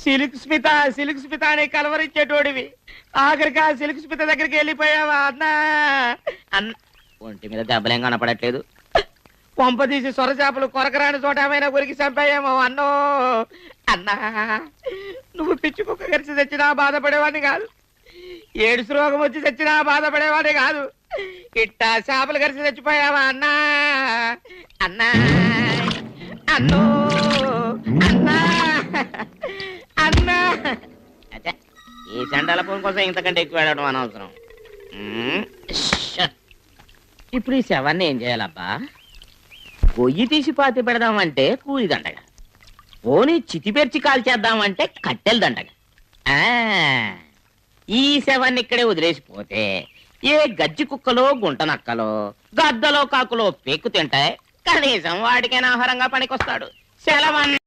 Silk Smitha అని కలవరించేటోడివి ఆఖరికి ఆ సిలుకు స్మిత దగ్గరికి వెళ్ళిపోయావా అన్నా? ఒంటి మీద దెబ్బలేం కనపడట్లేదు. కొంప తీసి సొరచేపలు కొరకరాని చోట ఏమైనా కొరికి చంపాయేమో అన్నో. అన్నా, నువ్వు పిచ్చి కుక్క గరిచి తెచ్చినా బాధపడేవాడిని కాదు, ఏడుసు రోగం వచ్చి తెచ్చినా బాధపడేవాడిని కాదు. ఇట్టా చేపలు గరిచి తెచ్చిపోయావా అన్నా? అన్నా అన్నో అన్నా అన్నా. అదే ఈ చండాల ఫోన్ కోసం ఇంతకంటే ఎక్కువ వెళ్ళడం అనవసరం. ఇప్పుడు ఈ శవాన్ని ఏం చేయాలబ్బా? పొయ్యి తీసి పాతి పెడదామంటే కూలి దండగా, పోనీ చితి పెర్చి కాల్చేద్దామంటే కట్టెలు దండగా. ఈ శవాన్ని ఇక్కడే వదిలేసిపోతే ఏ గజ్జి కుక్కలో గుంట నక్కలో గద్దలో కాకులో పెక్కు తింటాయి, కనీసం వాడికైనా ఆహారంగా పనికొస్తాడు. సెలవన్న